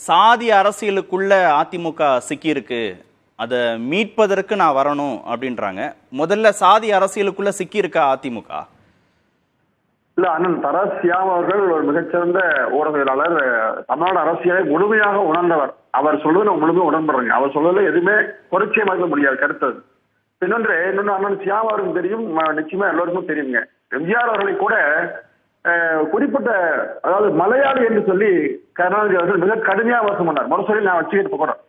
சாதி அரசியலுக்குள்ள அதிமுக சிக்கியிருக்கு, அதை மீட்பதற்கு நான் வரணும் அப்படின்றாங்க. முதல்ல சாதி அரசியலுக்குள்ள சிக்கியிருக்கா அதிமுக? இல்ல, அண்ணன் தரசியாம் அவர்கள் ஒரு மிகச்சிறந்த ஊடகவியலாளர், தமிழ்நாடு அரசியலை முழுமையாக உணர்ந்தவர். அவர் சொல்றது நான் முழுமையாக உடன்படுறேங்க. அவர் சொல்றதுல எதுவுமே புரட்சியமாக முடியாது கருத்து. இன்னொன்று அண்ணன் சியாம் அவருக்கு தெரியும், நிச்சயமா எல்லோருக்கும் தெரியுங்க. எம்ஜிஆர் அவர்களை கூட குறிப்பிட்ட, அதாவது மலையாளி என்று சொல்லி கருணாநிதி அவர்கள் மிக கடுமையா விமர்சனம் பண்ணார். மறுசொல்லி நான் வச்சுக்கிட்டு போறேன்.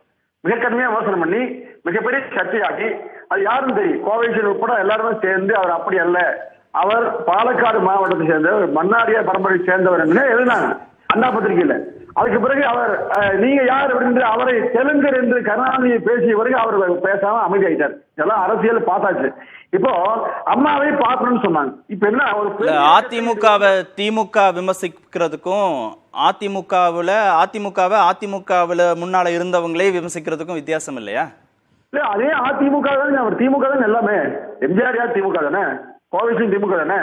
மிக கடுமையா விமர்சனம் பண்ணி மிகப்பெரிய சர்ச்சையாகி, அது யாரும் தெரியும், கோவைசன் உட்பட எல்லாருமே சேர்ந்து அவர் அப்படி அல்ல, அவர் பாலக்காடு மாவட்டத்தை சேர்ந்தவர், மன்னாரியார் பரம்பரை சேர்ந்தவர் என்று எழுதினாங்க அண்ணா பத்திரிகையில. அதுக்கு பிறகு அவர் நீங்க யார் அப்படின்னு அவரை தெலுங்கர் என்று கருணாநிதியை பேசிய பிறகு அவர் பேசாம அமைதியாயிட்டார். இதெல்லாம் அரசியல் பார்த்தாச்சு. இப்போ அம்மாவை பார்க்கணும்னு சொன்னாங்க. இப்ப என்ன, ஒரு அதிமுகவை திமுக விமர்சிக்கிறதுக்கும் அதிமுகவுல முன்னால இருந்தவங்களே விமர்சிக்கிறதுக்கும் வித்தியாசம் இல்லையா? இல்ல, அதே அதிமுக தான், அவர் திமுக தான் எல்லாமே. எம்ஜிஆர் யார் திமுக தானே, கோவிஷன் திமுக தானே,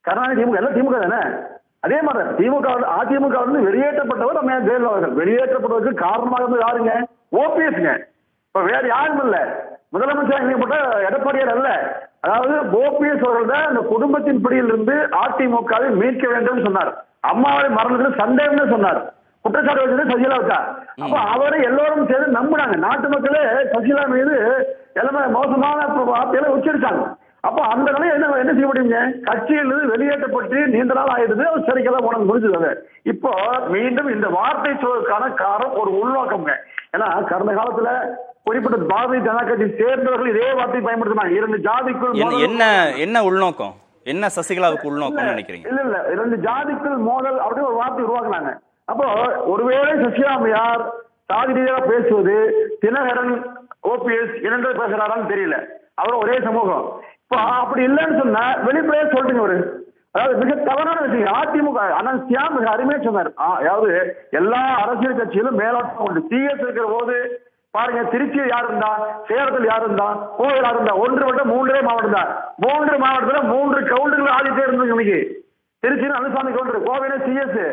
கருணாநிதி திமுக, எல்லாம் திமுக தானே. அதே மாதிரி திமுக அதிமுக வந்து வெளியேற்றப்பட்டவர் நம்ம ஜெயலலிதா அவர்கள். வெளியேற்றப்பட்டதற்கு காரணமாக இருந்து யாருங்க? ஓபிஎஸ்ங்க. இப்ப வேற யாரும் இல்ல, முதலமைச்சர் இணைக்கப்பட்ட எடப்பாடியார் அல்ல. அதாவது ஓபிஎஸ் அவர்கள் தான் இந்த குடும்பத்தின் பிடியிலிருந்து அதிமுகவை மீட்க வேண்டும் சொன்னார். அம்மாவை மரணத்தில் சந்தேகம்னு சொன்னார். குற்றச்சாட்டு வச்சது சசிகலா வச்சா. அப்ப அவரை எல்லோரும் சேர்ந்து நம்பினாங்க. நாட்டு மக்களே சசிகலா மீது எல்லாமே மோசமான வார்த்தையில உச்சரிச்சாங்க. அப்ப அந்த நிலையை என்ன செய்ய முடியுங்க? கட்சியிலிருந்து வெளியேற்றப்பட்டு நீண்ட நாள் ஆயிடுது, சிறைக்கெல்லாம் உனக்கு முடிஞ்சது. இப்போ மீண்டும் இந்த வார்த்தை சொல்வதற்கான காரணம் ஒரு உள்நோக்கம்ங்க. ஏன்னா கடந்த காலத்துல குறிப்பிட்ட பாரதிய ஜனதா கட்சி சேர்ந்தவர்கள் இதே வார்த்தையை பயன்படுத்தினாங்க. 2 ஜாதிக்குள் என்ன உள்நோக்கம், என்ன சசிகலாவுக்கு உள்நோக்கம் நினைக்கிறீங்க? இல்ல 2 ஜாதிக்குள் மோதல் அப்படின்னு ஒரு வார்த்தை உருவாக்குனாங்க. அப்போ ஒருவேளை சசிகலாமையார் சாதி ரீதியாக பேசுவது தினகரன் ஓபிஎஸ் இரண்டு பேசுறாரான்னு தெரியல. அவரும் ஒரே சமூகம். இப்போ அப்படி இல்லைன்னு சொன்னா வெளிப்படையா சொல்றீங்க. ஒரு அதாவது மிக தவறான விஷயம். அதிமுக அண்ணன் சியாம் மிக அருமையா சொன்னார். அதாவது எல்லா அரசியல் கட்சியிலும் மேலோட்டம் உண்டு. சிஎஸ் இருக்கிற போது பாருங்க, திருச்சியில் யார் இருந்தா, சேலத்தில் யார் இருந்தா, கோவில் யார் இருந்தா, 1 மட்டும் 3 மாவட்டம் தான். 3 மாவட்டத்துல 3 கவுண்டர்கள் ஆதித்தே இருந்தது. இன்னைக்கு திருச்சியில் அனுசாமி கவுண்டர், கோவில சிஎஸ்,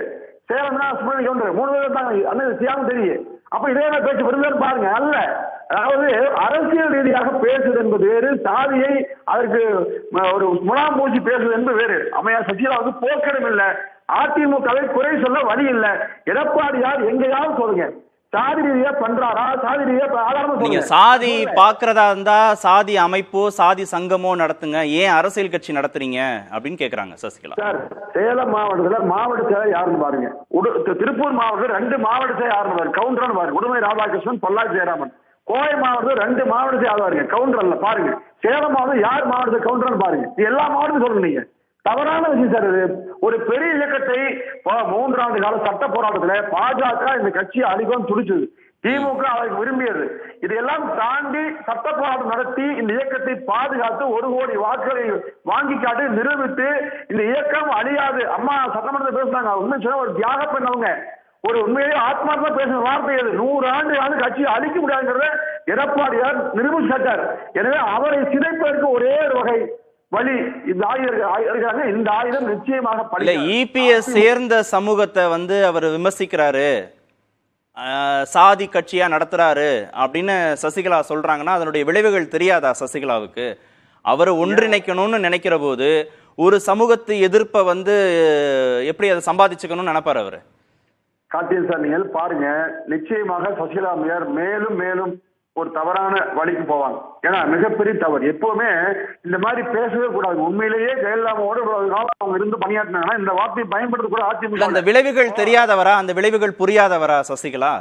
சேலம்னா சுப்பிரமணிய கவுண்டர், 3 பேர் தான் அண்ணன் சியாம் தெரியும். அப்ப இதே மாதிரி பேச்சு விரும்புன்னு பாருங்க. அல்ல, அதாவது அரசியல் ரீதியாக பேசுவது என்பது வேறு, சாதியை அதற்கு ஒரு முலாம்பூச்சி பேசுவது என்பது வேறு. அம்மையார் சசிகலாவுக்கு போக்கிடம் இல்லை, அதிமுகவை குறை சொல்ல வழி இல்லை. எடப்பாடியார் எங்கேயாவது சொல்லுங்க, சாதி ரீதியா பண்றாரா, சாதி ரீதியா ஆதாரமா நீங்க சாதி பாக்குறதா இருந்தா சாதி அமைப்போ சாதி சங்கமோ நடத்துங்க, ஏன் அரசியல் கட்சி நடத்துறீங்க அப்படின்னு கேக்குறாங்க சசிகலா. சார், சேலம் மாவட்டத்துல மாவட்ட செயலர் யாருன்னு பாருங்க. திருப்பூர் மாவட்டத்தில் 2 மாவட்ட செயலர் யாருன்னு பாருங்க, கவுண்டர்னு பாருங்க, உடுமலை ராதாகிருஷ்ணன், பொள்ளாச்சி ஜெயராமன். கோவை மாவட்டத்தில் 2 மாவட்ட செயலர் பாருங்க, கவுண்டர் அல்ல பாருங்க. சேலம் மாவட்டம் யார் மாவட்டத்தில் கவுண்டர்னு பாருங்க. எல்லா மாவட்டத்தையும் சொல்லுங்க. நீங்க தவறான விஷயம் சார் இது. ஒரு பெரிய இயக்கத்தை 3 ஆண்டு கால சட்ட போராட்டத்தில் பாஜக இந்த கட்சியை அழிக்கும் துடிச்சது, திமுக அவருக்கு விரும்பியது. இதையெல்லாம் தாண்டி சட்ட போராட்டம் நடத்தி இந்த இயக்கத்தை பாதுகாத்து 1 கோடி வாக்குகளை வாங்கி காட்டி நிரூபித்து இந்த இயக்கம் அழியாது. அம்மா சட்டமன்றத்தில் பேசுனாங்க, உண்மை சொன்ன ஒரு தியாக பெண் அவங்க. ஒரு உண்மையிலேயே ஆத்மார்த்தமா பேசுற வார்த்தை அது. 100 ஆண்டு கட்சியை அழிக்க முடியாதுங்கிறத எடப்பாடியார் நிரூபிச்சு காட்டார். எனவே அவரை சிதைப்பதற்கு ஒரே ஒரு வகை வழி இந்த ஆயுதம். இந்த ஆயுதம் நிச்சயமாக இபிஎஸ் சேர்ந்த சமூகத்தை அவர் விமர்சிக்கிறாரு, சாதி கட்சியா நடத்துறாரு அப்படின்னு சசிகலா சொல்றாங்கன்னா அதனுடைய விளைவுகள் தெரியாதா சசிகலாவுக்கு? அவரை ஒன்றிணைக்கணும்னு நினைக்கிற போது ஒரு சமூகத்து எதிர்ப்பை எப்படி அதை சம்பாதிச்சுக்கணும்னு நினைப்பாரு அவரு? கார்த்திகேயன் சார், நீங்கள் பாருங்க, நிச்சயமாக சசிகலா அம்மையார் மேலும் மேலும் ஒரு தவறான வழிக்கு போவாங்க. ஏன்னா மிகப்பெரிய தவறு. எப்பவுமே இந்த மாதிரி பேசவே கூடாது. உண்மையிலேயே ஜெயலலிதாவோட அவங்க இருந்து பணியாற்றினாங்கன்னா இந்த வார்த்தையை பயன்படுத்த கூட அதிமுக. அந்த விளைவுகள் தெரியாதவரா, அந்த விளைவுகள் புரியாதவரா சசிகலா?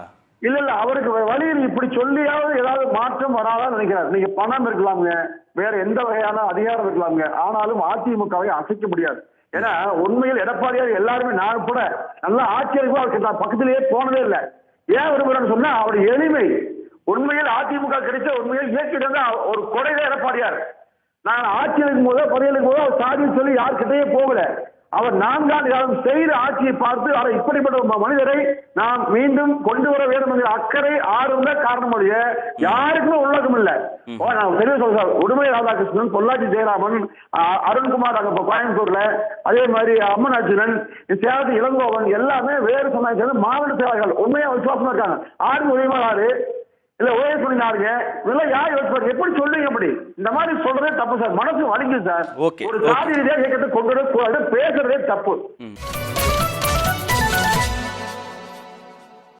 இல்ல அவருக்கு வழியில் இப்படி சொல்லியாவது ஏதாவது மாற்றம் வராதான் நினைக்கிறார். நீங்க பணம் இருக்கலாமுங்க, வேற எந்த வகையான அதிகாரம் இருக்கலாமுங்க, ஆனாலும் அதிமுகவை அசைக்க முடியாது. ஏன்னா உண்மையில் எடப்பாடியார் எல்லாருமே நான் கூட நல்லா ஆச்சரியமா அவருக்கு பக்கத்திலேயே போனதே இல்லை. ஏன் விரும்புறேன்னு சொன்னா அவருடைய எளிமை. உண்மையில் அதிமுக கிடைச்ச உண்மையில் இயக்கிட்டு ஒரு கொடைதான் எடப்பாடியார். நான் ஆட்சியலுக்கும் போதோ பதவியலுக்கும் போதோ அவர் சாதின்னு சொல்லி யார்கிட்டயே போகல. அவர் 4 ஆண்டு காலம் செய்த ஆட்சியை பார்த்து அதை இப்படிப்பட்ட ஒரு மனிதரை நாம் மீண்டும் கொண்டு வர வேண்டும் என்கிற அக்கறை ஆர்வம் தான் காரணமுடைய யாருக்குமே உள்ளகம் இல்ல. நான் தெரிய சொல்றேன், உடுமலை ராதாகிருஷ்ணன், பொள்ளாச்சி ஜெயராமன், அருண்குமார் அங்க கோயம்புத்தூர்ல, அதே மாதிரி அம்மன் அர்ஜுனன், சேலத்து இளங்கோவன் எல்லாமே வேறு சமுதாயத்தில் மாவட்ட செயலாளர்கள் உண்மையா விசுவாசமா இருக்காங்க. ஆறு உரிமையாளரு இல்ல ஓஎஸ் பண்ணினாருங்க, இதெல்லாம் யார் யோசிப்பாரு? எப்படி சொல்றீங்க? அப்படி இந்த மாதிரி சொல்றதே தப்பு சார், மனசு வலிக்குது சார். ஒரு சாதி ரீதியா இயக்கத்தை கொண்டு வரக்கூடாது, பேசுறதே தப்பு.